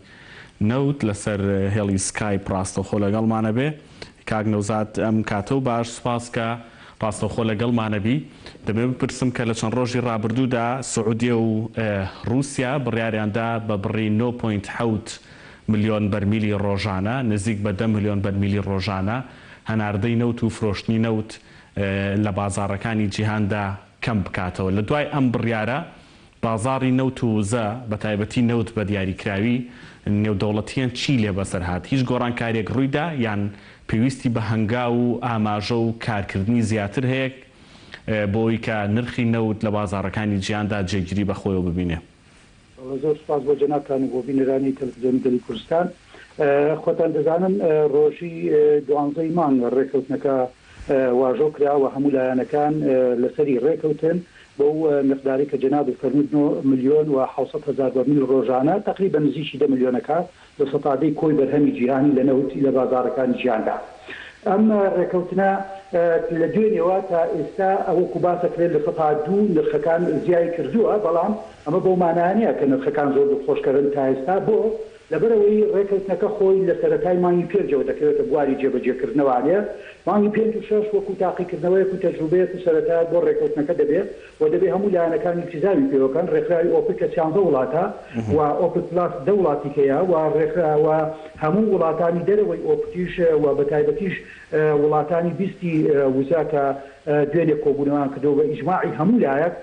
نەوت لەسەر هێڵی سکایپ ڕاستەوخۆ لەگەڵمانە بێ. کاک نەوزاد ئەم کاتە و باش سوپاسکە ڕاستەوخۆ لەگەڵمانەبی. دەبێ بپرسم کە لە چەند ڕۆژی ڕابردوودا سعودیە و رووسیا بڕیاریاندا بە بڕی 9.7 ملیۆن بەرمیلی ڕۆژانە نزیک بە 10 ملیۆن بەرمیلی ڕۆژانە هەناردەی نەوت و فرۆشتنی نەوت لە بازاڕەکانی جیهاندا کەم بکاتەوە. لە دوای ئەم بڕیارە بازاڕی نەوت و وزە بە تایبەتی نەوت بە دیاریکراوی نێودەوڵەتیان چی لێ بەسەر هات؟ هیچ گۆڕانکارێک ڕوویدا یان پێویستی بە هەنگاو و ئاماژە و کارکردنی زیاتر هەیە بۆی کە نرخی نەوت لە بازاڕەکانی جیهاندا جێگیری بەخۆیەوە ببینێ؟ زۆر سپاس بۆ جەنابتان و بۆ بینەرانی تەلەڤیزیۆنی گەلی کوردستان. خۆتان دەزانن ڕۆژی 12 مانگ ڕێکەوتنەکە واژۆ کرا و هەموو لایەنەکان لەسەری ڕێکەوتن بۆ مقداری کە جەنابی فەرموود 9 ملیۆن و 700,000 بەرمیل ڕۆژانە تقریبا نزیکی 10 ملیۆنەکە لە سەتادەی کۆی بەرهەمی جیهانی لە نەوتی لە بازاڕەکانی جیهاندا. ئەم ڕێکەوتنە لە دوێنێەوە تا ئێستا ئەوەکو باسەکرێت لە سەتا دوو نرخەکان زیای کردووە، بەڵام ئەمە بۆ مانایە کە نرخەکان زۆر دڵخۆشکردن تا ئێستا بۆ لەبەرەوەی ڕێکەوتنەکە خۆی لە سەرەتای مانگی پێنجەوە دەکەوێتە بواری جێبەجێکردنەوەیە. مانگی 5 و 6 وەکو تاقیکردنەوەیەک و تەجروبەیەک و سەرەتا بۆ ڕێکەوتنەکە دەبێت و دەبێت هەموو لایەنەکان التیزامی پێوەکەن. ڕێکخراوی ئۆپک 13 وڵاتە و ئۆپک پلاس 10 وڵاتی هەیە و ڕێکخراوە هەموو وڵاتانی دەرەوەی ئۆپکیش و بەتایبەتیش وڵاتانی 20 وزا کە دوێنێ کۆبوونەوەیان کردەوە بە ئیجماعی هەموو لایەک،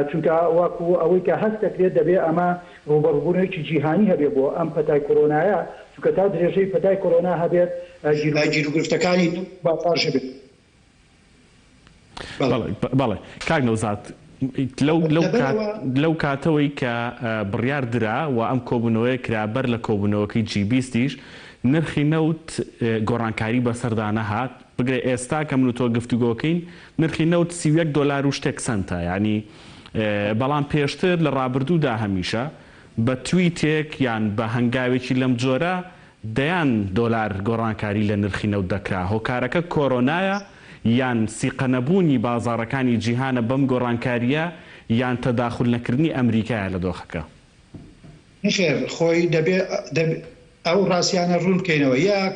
چونکە واکو ئەوەی کە هەست دەکرێت دەبێت ئەمە ڕوبەڕووبوونێکی جیهانی هەبێت بۆ ئەم پەتای کۆرۆنایە، چونکە تا درێژەی پەتای کۆرۆنا هەبێت گیرروگرفتەکانی باشە بێت. بەڵێ کاک نەوزاد لەو کاتەوەی کە بڕیار درا و ئەم کۆبوونەوەی کرابەر لە کۆبوونەوەکەی G20 نرخی نەوت گۆڕانکاری بەسەردانە هات. بگرێ ئێستا کە من و تۆ گفتوگۆکەین نرخی نەوت 31 دۆلار و شتێک سنتە، ینی بەڵام پێشتر لە ڕابردوودا هەمیشە بە تویتێک یان بە هەنگاوێکی لەم جۆرە دەیان دۆلار گۆڕانکاری لە نرخی نەوت دەکرا. هۆکارەکە کۆرۆنایە یان سیقەنەبوونی بازاڕەکانی جیهانە بەم گۆڕانکاریە یان تەداخل نەکردنی ئەمریکایە لە دۆخەکە؟ نخێر خۆی دەبێت ئەو ڕاستیانە ڕوون بکەینەوە. یاک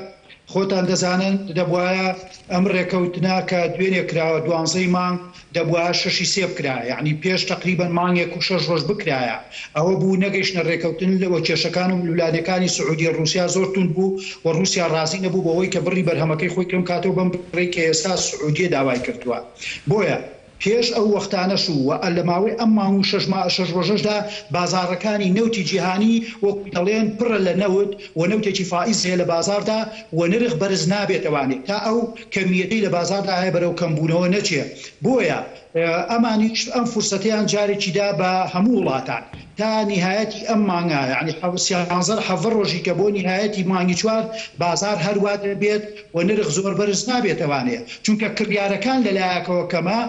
خۆتان دەزانن دەبواە ئەم ڕێکەوتنا کە دوێنێ کراوە 12 مانگ دەبواە 6 بکرا، یعنی پێش تقریبا مانگێک و 6 ڕۆژ بکرایە. ئەوە بوو نەگەیشتە ڕێکەوتن لەوە کێشەکان و ویلایەتەکانی سعودی رووسیا زۆر تون بوو و رووسیا ڕازی نەبوو بەوەی کە بڕی بەرهەمەکەی خۆی کەم کاتەوە بەم بڕی کە ئێستا سعودیە داوای کردووە. بۆیە پێش ئەو وەختانەش و لە ماوەی ئەم مانگ و 6 ڕۆژەشدا بازاڕەکانی نەوتی جیهانی وەکو دەڵێن پڕە لە نەوت و نەوتێکی فائز هەیە لە بازاردا و نرخ بەرز نابێتەوانێت تا ئەو کەمیەتی لە بازاردا هەیە بەرەو کەمبوونەوە نەچێ. بۆیە ئەمانیش ئەم فرسەتیان جارێکیدا بە هەموو وڵاتان تا نهایەتی ئەم مانگە، یعنی 11 ڕۆژی کە بۆ نهایەتی مانگی 4 بازار هەروە دەبێت و نرخ زۆر بەرز نابێتەوانێ، چونکە کڕیارەکان لەلایەکەوە کەمە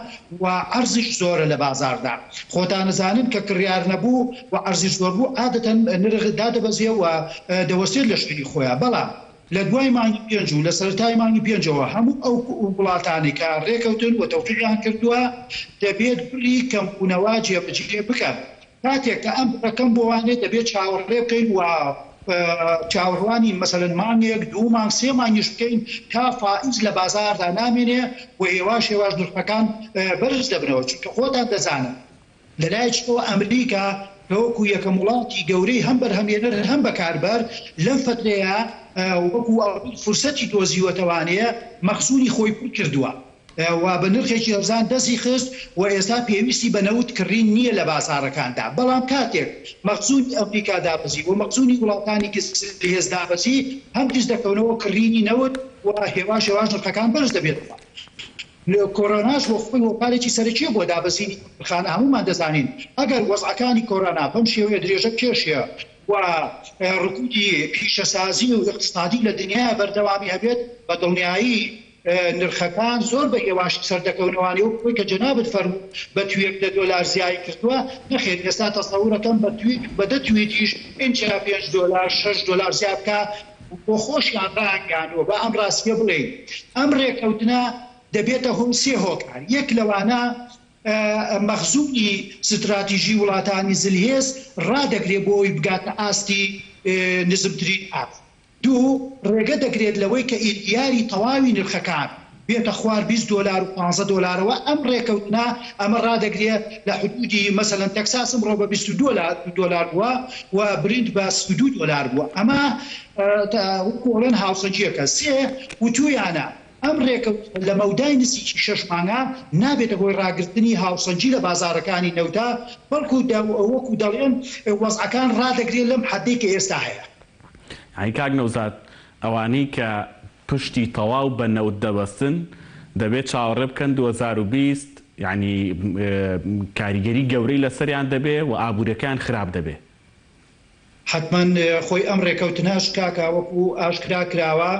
و عەرزیش زۆرە لە بازاردا. خۆتان نزانن کە کڕیار نەبوو و عەرزیش زۆر بوو عادەتەن نرخ دادەبەزێ و دەوەستێت لە شوێنی خۆیان. بەڵام لە دوای مانگی 5 و لە سەرەتای مانگی 5ەوە هەموو ئەو وڵاتانی کە ڕێکەوتن و تەوفیقیان کردووە دەبێت بڕی کەمبوونەوە جێبەجێ بکەن. کاتێک کە ئەم ڕەکەم بۆوانێت دەبێت چاوەڕێ بکەین و چاوەڕوانی مەسەلەن مانگێک 2 مانگ 3 مانگیش بکەین تا فائز لە بازاردا نامێنێ و هێواش نرخەکان بەرز دەبنەوە. چونکە خۆتان دەزانن لەلایەکەوە ئەمریکا وەکو یەکەم وڵاتی گەورەی هەم بەرهەمهێنەر هەم بەکاربەر لەم فترەیە وەکو فرسەتی دۆزیوەتەوانەیە مەخزوونی خۆی پڕ کردووە و بە نرخێکی هەرزان دەستی خست و ئێستا پێویستی بە نەوت کڕین نییە لە بازاڕەکاندا. بەڵام کاتێک مەخزوونی ئەمریکا دابەزی و مەخزوونی وڵاتانی هێز دابەزی هەم دز دەکەونەوە کڕینی نەوت و هێواش نرخەکان بەرز دەبێتەوە. کۆرۆناش بۆ خۆی هۆکارێکی سەرەکی بۆ دابەزینی خانە هەمومان دەزانین ئەگەر وەزعەکانی کۆرۆنا بەم شێوەیە درێژە کێشیە و ڕکودی پیشەسازی و اقتصادی لە دنیا بەردەوامی هەبێت بە دڵنیایی نرخەکان زۆر بە هێواشی سەردەکەونەوانی و خۆی کە جەنابەت فەرموو بە توێک $10 زیای کردووە. نەخێت ئێستا تەسەوورەکەم بە 10 توێتیش ئینجا $5 $6 زیاد بکە بۆ خۆشیان ڕاهەنگانەوە. بە ئەم ڕاستیە بڵێین ئەم ڕێکەوتنە دەبێتە هەم 3 هۆکار. یەک لەوانە مەخزومی ستراتیژی وڵاتانی زلهێز ڕادەگرێت بۆ ئەوی بگاتە ئاستی نزمترین ئاف. دوو ڕێگە دەگرێت لەوەی کە ئیدیاری تەواوی نرخەکان بێتە خوار $20 و $15 ئەم ڕێکەوتنا ئەمە ڕادەگرێت لە حدودی مەسەلەن تەکساس ئەمڕۆ بە $22 بووە و برنج بە $32 بووە. ئەمە کۆڵێن هاوسەنجیەکە. سێ وتویانە ئەم ڕێکەوت لە مەودای نزیکی 6 مانگە نابێتە بۆی ڕاگررتنی هاوسەنجی لە بازارەکانی نەوتا، بەڵکو وەکو دەڵێن وەزعەکان ڕادەگرێت لەم حەدەی کە ئێستا هەیە. ئەی کاک نەوزاد ئەوانەی کە پشتی تەواو بە نەوت دەبەستن دەبێت چاوەڕێ بکەن 2020 یعنی کاریگەری گەورەی لەسەریان دەبێ و ئابوورەکان خراپ دەبێ. حتمما خۆی ئەم ڕێکەوتناش کاکا وەکو ئاشکرا کراوە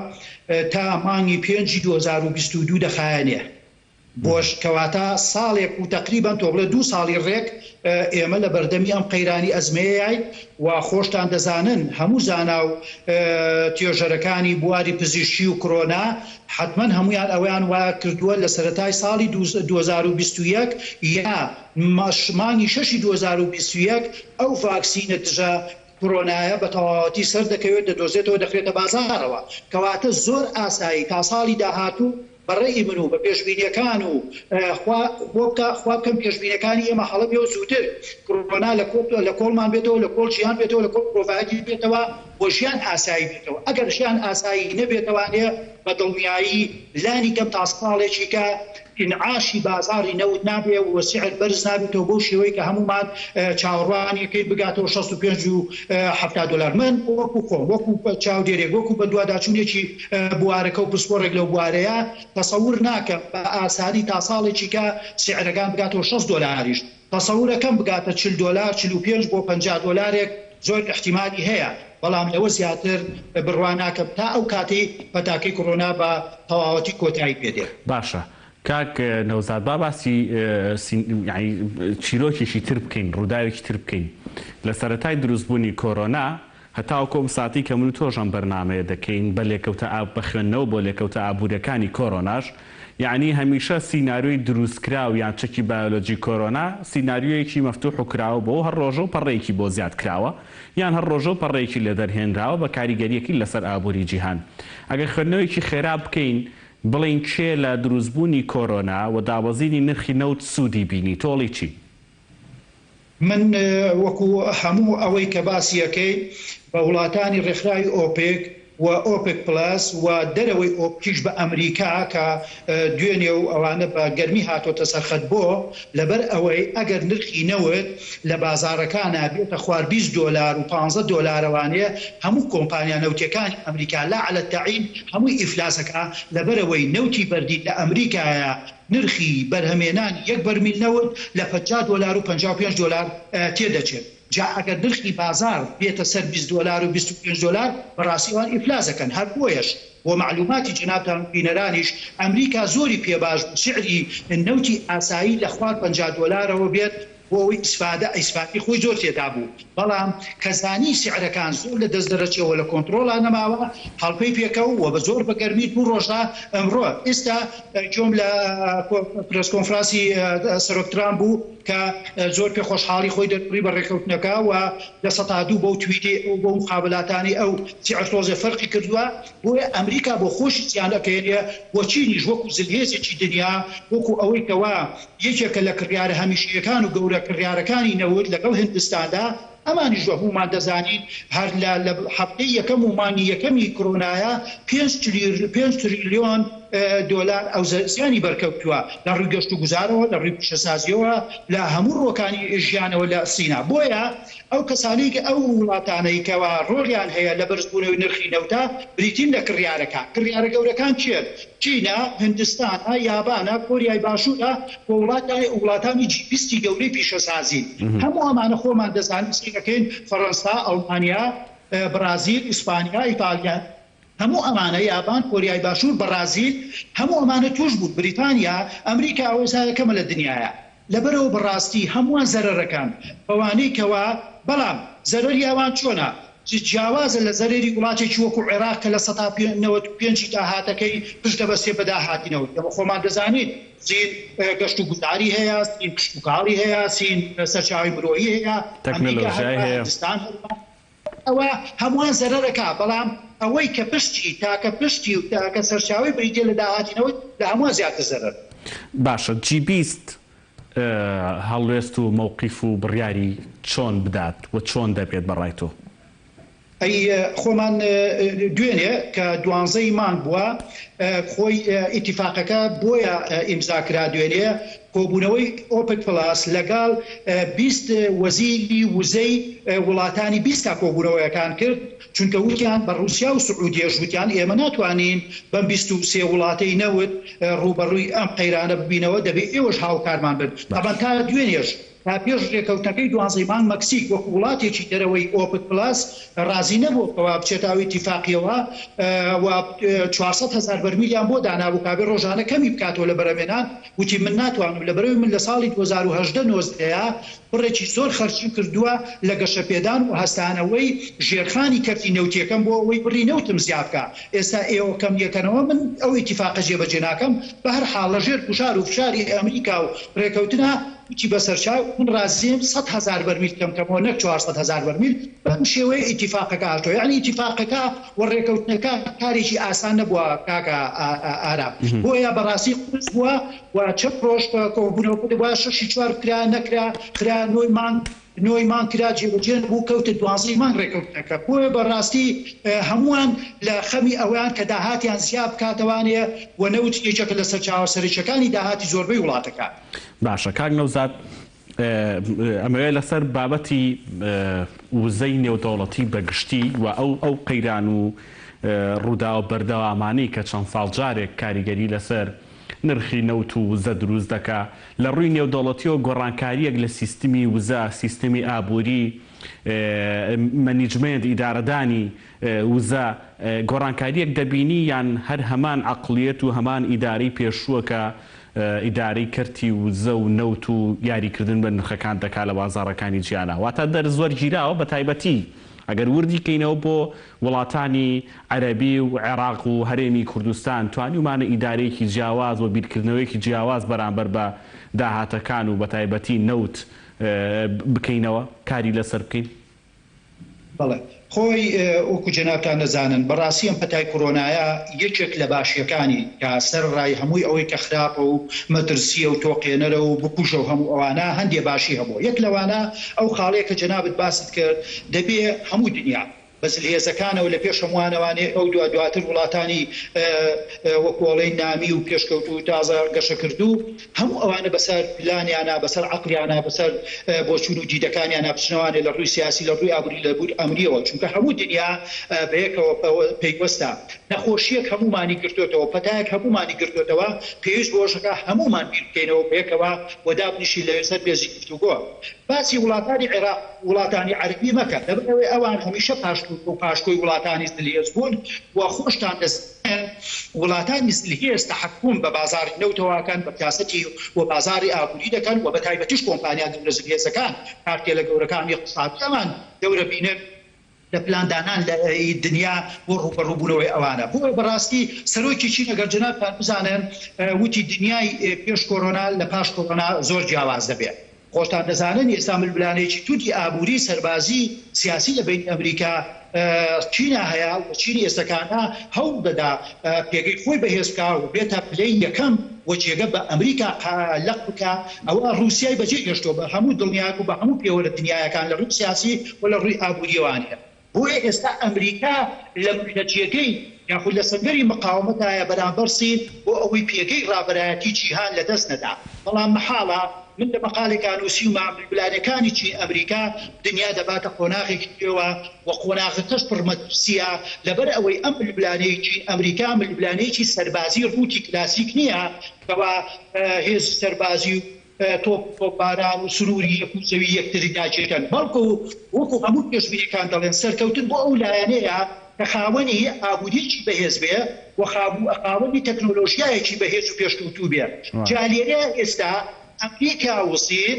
تا مانگی 5 2022 دەخایەنێ بۆش کەواتە ساڵێک و تقریبان تۆ بڵێ 2 ساڵی ڕێک ئێمە لە بەردەمی ئەم قەیرانی ئەزمەیەی و خۆشتان دەزانن هەموو زانا و تێژەرەکانی بواری پزیشکی و کۆرۆنا حتمما هەمویان ئەویان وا کردووە لە سەرەتای ساڵی 2021 یا مانگی 6 2021 ئەو ڤاکسینە دژە کۆرۆنایە بە تەواوەتی سەر دەکەوێت دەدۆزێتەوە دەخرێتە بازارەوە، کەواتە زۆر ئاسایی تا ساڵی داهاتوو بەڕێی من و بە پێشبینیەکان و خوا بکەم پێشبینیەکانی ئێمە هەڵە بێ و زووتر کۆرۆنا لە کۆڵمان بێتەوە، لە کۆڵ ژیان بێتەوە، لە کۆڵ پرۆڤایدی بێتەوە بۆ ژیان ئاسایی بێتەوە. ئەگەر ژیان ئاسایی نەبێتەوانێ بە دڵنیایی لانی کەم تا ساڵێکی کە ئینعاشی بازاری نەوت نابێ و سعر بەرز نابێتەوە بۆ شێوەی کە هەمومان چاوەڕوانیەکەی بگاتەوە $65 و $70. من وەکو خۆم وەکو چاودێرێک وەکو بە دوواداچوونێکی بوارەکە و پسپۆڕێک لەو بوارەیە تەسەور ناکەم بە ئاسانی تا ساڵێکی کە سعرەکان بگاتەوە $6 تەسەورەکەم بگاتە $40 45 بۆ $50 زۆر احتیمالی هەیە، بەڵام لەوە زیاتر بڕوان ناکەم تا ئەو کاتی پەتاکەی کۆرۆنا بە تەواوەتی کۆتایی پێدێ. باشە کاک نەوزاد با باسی چیرۆکێکی تر بکەین، ڕووداوێکی تر بکەین لە سەرەتای دروستبوونی کۆرۆنا هەتا کۆم ساتی کە من و تۆژەم بەرنامەیە دەکەین بە لێکەوتە بە خوێندنەوە بۆ لێکەوتە ئابوورەکانی کۆرۆناش، یعنی هەمیشە سیناریۆی دروستکراو یان چەکی بایۆلۆجی کۆرۆنا سیناریۆیەکی مەفتوح و کراوە بۆ هەر ڕۆژە و پەڕێکی بۆ زیاد کراوە یان هەر ڕۆژە و پەڕێکی لە دەرهێنراوە بە کاریگەریەکی لەسەر ئابووری جیهان. ئەگەر خوێندنەوەیکی خێرا بکەین بڵین چێ لە دروستبوونی کۆرۆنا و دابەزینی نرخی نەوت سوودی بینی تۆڵی چی؟ من وەکو هەموو ئەوەی کە باسیەکەی بە وڵاتانی ڕێکخراوی ئۆپێک و ئۆپێک پلاس و دەرەوەی ئۆپکیش بە ئەمریکا کە دوێنێ و ئەوانە بە گەرمی هاتۆتە سەرخەت بۆ لەبەر ئەوەی ئەگەر نرخی نەوت لە بازارەکانە بێتە خوار $20 و $15 ئەوانەیە هەموو کۆمپانیا نەوتەکانی ئەمریکا لا على التعین هەمووی ئیفلاسەکە لەبەرەوەی نەوتی بەردی لە ئەمریکایە نرخی بەرهەمێنان یەک بەرمیل نەوت لە $50 و $55 تێدەچێت. جا ئەگەر نرخی بازار بێتە سەر $20 و $25 بەڕاستیوان ئیفلاسەکەن. هەر بۆیەش بۆ معلوماتی جنابتان بینەرانیش ئەمریکا زۆری پێباش سعری نەوتی ئاسایی لە خوار $50 بێت بۆ ئەوەی ئیسفاتی خۆی زۆر تێدا بوو، بەڵام کەزانی سعرەکان زۆر لە دەست دەرەچێەوە لە کۆنتترۆڵا نەماوە هەڵپەی پێکەوە بە زۆر بە گەرمی و ڕۆژدا ئەمڕۆ ئێستا جۆم لە پرسکۆنفراسی سەرۆکتران بوو کە زۆر پێ خۆشحاڵی خۆی دەربڕی بە ڕێکەوتنەکە و لە 102 بەو تویتێ بۆ مخابلاتانی ئەو سیعرتۆزە فەرقی کردووە بۆیە ئەمریکا بۆ خۆشی چیانەکەێنێ بۆ چینیش وەکو زلهێزێکی دنیا وەکو ئەوەی کەوا یەکێکە لە کڕیارە هەمیشیەکان و گەورە کڕیارەکانی نەوت لەگەڵ هندستاندا ئەمانی ژوە هەمومان دەزانین هەر لە هەفتەی یەکەم و مانگی یەکەمی کۆرۆنایە 5 تریلیۆن دۆلار ئەو زیانی بەرکەوتووە لە ڕووی گەشت و گوزارەوە لە ڕووی پیشەسازیەوە لە هەموو ڕۆکانی ژیانەوە لە سینا. بۆیە ئەو کەسانی کە ئەو وڵاتانەی کەوا ڕۆڵیان هەیە لە بەرزبوونەوەی نرخی نەوتە بریتین لە کڕیارە گەورەکان چێت؟ چینە، هندستانە، یابانە، کۆریای باشوورە بۆ وڵاتانی جیبیستی گەورەی پیشەسازی. هەموو ئەمانە خۆمان دەزانین سیەکەین فەڕەنسا، ئەڵمانیا، برازیل، ئیسپانیا، ئیتالیا، هەموو ئەمانە یابان، کۆریای باشوور، بەرازیل هەموو ئەمانە توش بوون. بریتانیا، ئەمریکا ئەوەسایەکەمە لە دنیاە لەبەرەوە بەڕاستی هەمووان زەرەرەکان بەوانەی کەوا بەڵام زەرەری ئەوان چۆنە؟ جیاوازە لە زەرێری وڵاتێکی وەکو عێراق کە لە 1995 داهاتەکەی پشت دەبەستێ بە داهاتینەوە. ئێمە خۆمان دەزانین سین گەشت و گوزاری هەیە، سین کشتوکاڵی هەیە، سین سەرچاوی مرۆیی هەیە، تەکنۆلۆژیای هەیە، ئەوە هەمووان زەرەرەکە. بەڵام ئەوەی کە پشتی تاکە پشتی و تاکە سەرچاوی بریتێ لە داهاتینەوە لە هەمووان زیاتر زەرەر. باشە G20 هەڵوێست و مووقیف و بڕیاری چۆن بدات و چۆن دەبێت بەڕای تۆ؟ ئەی خۆمان دوێنێ کە 12 مانگ بووە خۆی ئیتیفاقەکە بۆیە ئیمزاکرا دوێنێ کۆبوونەوەی ئۆپک پلاس لەگەڵ 20 وەزیری وزەی وڵاتانی 20 کۆبوونەوەیەکان کرد، چونکە وتیان بە رووسیا و سعودیەش وتیان ئێمە ناتوانین بەم 23 وڵاتەی نەوت ڕوبەڕووی ئەم قەیرانە ببینەوە، دەبێت ئێوەش هاوکارمان بن. طبعاً تا دوێنێش تا پێش ڕێکەوتنەکەی 12 مانگ مەکسیک وەکو وڵاتێکی دەرەوەی ئۆپک پلاس ڕازی نەبوو کەوا بچێتاوی ئیتیفاقیەوە و 400,000 بەرمیلیان بۆ دانابوو کابێ ڕۆژانە کەمی بکاتەوە لە بەرەمێنان، وتی من ناتوانم لە بەرەوەی من لە ساڵی 2018 بڕێکی زۆر خەرچی کردووە لە گەشەپێدان و هەستانەوەی ژێرخانی کەرتی نەوتیەکەم بۆ ئەوەی بڕی نەوتم زیاد بکە. ئێستا ئێوە کەم یەکەنەوە من ئەو ئیتیفاقە جێبەجێ ناکەم، بە هەر حاڵ لە ژێر کوشار و فشاری ئەمریکا و ڕێکەوتنە وتی بەسەرچاو من ڕازیم 100,000 بەرمیل کەمکەمەوە نەک 400,000 بەرمیل بەم شێوەیە ئیتیفاقەکە هاتۆ. یعنی ئیتیفاقەکە و ڕێکەوتنەکە کارێکی ئاسان نەبووە کاکە ئارام، بۆیە بەڕاستی قرس بووە و چەند ڕۆژ کۆبوونەوە بووە 6-4 کرا نەکرا کرا نۆی مان کرا جێبەجێ بوو کەوتە 12 مانگ ڕێکەوتنەکە. بۆیە بەڕاستی هەمووان لە خەمی ئەویان کە داهاتیان زیاد بکاتەوانەیە و نەوت یەکێکە لە سەرچاوە سەرچەکانی داهاتی زۆربەی وڵاتەکە. باشە کاک نەوزاد، ئەمەوێ لەسەر بابەتی وزەی نێودەوڵەتی بەگشتی و ئەو قەیران و ڕوودا و بەردەوامانەی کە چەند ساڵ جارێک کاریگەری لەسەر نرخی نەوت و وزە دروست دەکا لە ڕووی نێودەوڵەتیەوە گۆڕانکاریەک لە سیستمی وزە، سیستمی ئابووری، مەنیجمنت ئیدارەدانی وزە گۆڕانکاریەک دەبینی یان هەر هەمان عەقڵیەت و هەمان ئیدارەی پێشووەکە ئیدارەی کەرتی وزە و نەوت و یاریکردن بە نرخەکان دەکا لە بازاڕەکانی جیانە؟ واتە دەر زۆر گیراوە بە تایبەتی ئەگەر وردی کەینەوە بۆ وڵاتانی عەرەبی و عێراق و هەرێمی کوردستان توانیمانە ئیدارەیەکی جیاواز و بیرکردنەوەیەکی جیاواز بەرامبەر بە داهاتەکان و بە تایبەتی نەوت بکەینەوە، کاری لەسەر بکەین؟ بەڵێ خۆی وەکو جەنابتان دەزانن بەڕاستی ئەم پەتای کۆرۆنایە یەکێک لە باشیەکانی کە سەر ڕای هەمووی ئەوەی کە خراپە و مەترسیە و تۆقێنەرە و بکوژە و هەموو ئەوانە هەندێ باشی هەبوو. یەک لەوانە ئەو خاڵەیە کە جەنابت باست کرد دەبێ هەموو دنیا بەس هێزەکانەوە لە پێش هەمووانەوانێ ئەو دواتر وڵاتانی وەکوڵەی نامی و پێشکەوت و تازە گەشەکردو هەموو ئەوانە بەسەر پلانیانە بەسەر عەقلیانە بەسەر بۆچوون و دیدەکانیانە بچنەوانێ لە ڕووی سیاسی لە ڕووی ئابووری لە بوور ئەمریەوە، چونکە هەموو دنیا بەیەکەوە پەیوەستە. نەخۆشیەک هەمومانی گرتوێتەوە، پەتایەک هەمومانی گرتوێتەوە، پێویست بۆشەکە هەمومان بیر بکەینەوە بەیەکەوە و دابنیشی لەسەر بێزی گفتوگۆ. باسی وڵاتانی عێراق وڵاتانی عەربی مەکە، لەبەرەوەی ئەوان هەمیشە پاشکۆی وڵاتانی زلهێز بوون و خۆشتان دەستێن وڵاتانی زلهێز تەحەکوم بە بازاری نەوتەوەکان بە سیاسەتی و بازاری ئابووری دەکەن و بە تایبەتیش کۆمپانیا گەورە زلهێزەکان کارتێ لە گەورەکانی اقتصادیەمان گەورە بینن لە پلاندانان لە دنیا بۆ ڕوبەڕووبوونەوەی ئەوانە. بۆ بەڕاستی سەرۆکی چین ئەگەر جەنابتان بزانن وتی دنیای پێش کۆرۆنا لە پاش کۆرۆنا زۆر جیاواز دەبێت. خۆشتان دەزانن ئێستا ململانەیەکی تووتی ئابووری سەربازی سیاسی لە بین ئەمریکا چینە هەیە و چینی ئێستەکانە هەوڵ دەدا پێگەی خۆی بەهێز بکە و بێتە پلەی یەکەم و جێگە بە ئەمریکا لەق بکە. ئەوە ڕووسیای بەجێ گەشتەوە بە هەموو دڵنیاک و بە هەموو پێوەرە دنیایەکان لە ڕووی سیاسی و لە ڕووی ئابووریەوانە. بۆیە ئێستا ئەمریکا لە جێگەی یاخود لە سەنگەری مقاومەتایە بەرامبەر سین بۆ ئەوەی پێگەی ڕابەرایەتی جیهان لەدەست نەدا. بەڵام مەحاڵە من لە مەقالێکان نووسی و ماملبلانەکانی چین ئەمریکا دنیا دەباتە قۆناغێکی پێوە و قۆناغەکەش پڕمەترسیە لەبەر ئەوەی ئەم ملبلانەی چین ئەمریکا ملبلانەیەکی سەربازی ڕووتی کلاسیک نییە کەوا هێز سەربازی و تۆپباران و سروری یەکوزەوی یەکتری داچێتن، بەڵکو وەکو هەموو پێشبینیەکان دەڵێن سەرکەوتن بۆ ئەو لایەنەیە کە خاوەنی ئابووریکی بەهێز بێ و خاوەنی تەکنۆلۆژیایەکی بەهێز و پێشکەوتوو بێ. جالێرە ئێستا ئەمریکا وسین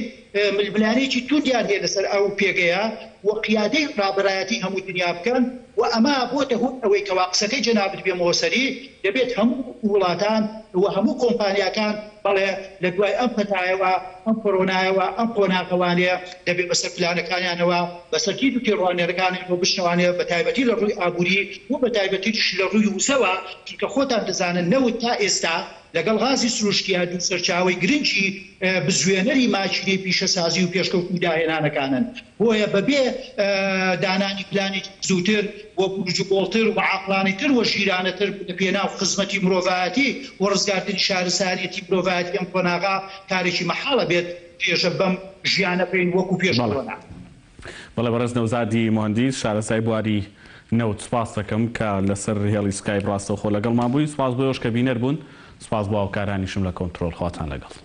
ململانێکی توندیان هەیە لەسەر ئەو پێگەیە و قیادەی ڕابەرایەتی هەموو دنیا بکەن و ئەمە بۆتە هۆ ئەوەی کەوا قسەکەی جەنابەت بێمەوە سەری دەبێت هەموو وڵاتان و هەموو کۆمپانیاکان بەڵێ لە دوای ئەم پەتایەوە ئەم کۆرۆنایەوە ئەم قۆناغەوانەیە دەبێت بەسەر پلانەکانیانەوە بەسەرکی دوو تێڕوانێرەکانی بۆ بشنەوانەیە بە تایبەتی لە ڕووی ئابووری و بە تایبەتیش لە ڕووی وسەوە کە خۆتان دەزانن نەوت تا ئێستا لەگەڵ غازی سروشتیا دوو سەرچاوی گرنگی بزوێنەری ماچیلەی پیشەسازی و پێشکەوتنی داهێنانەکانن بۆیە بەبێ دانانی پلانی زووتر وە بورجوگۆڵتر و عاقلانیتر وە ژیرانەتر پێناو خزمەتی مرۆڤایەتی و ڕزگارکردنی شارەساریەتی مرۆڤایەتی ئەم کۆناغا کارێکی مەحاڵە بێت پێشە بەم ژیانە بین وەکو پێشڕۆنا. بەڵێ بەڕێز نەوزادی مهندس شارەسای بواری نەوت سپاس دەکەم کە لەسەر هێڵی سکایپ ڕاستەوخۆ لەگەڵمان بووی. سپاس بۆ ئەوش کە بینەر بوون، سپاس بۆ هاوکارانیشم لە کۆنتڕۆڵ خواتان لەگەڵ.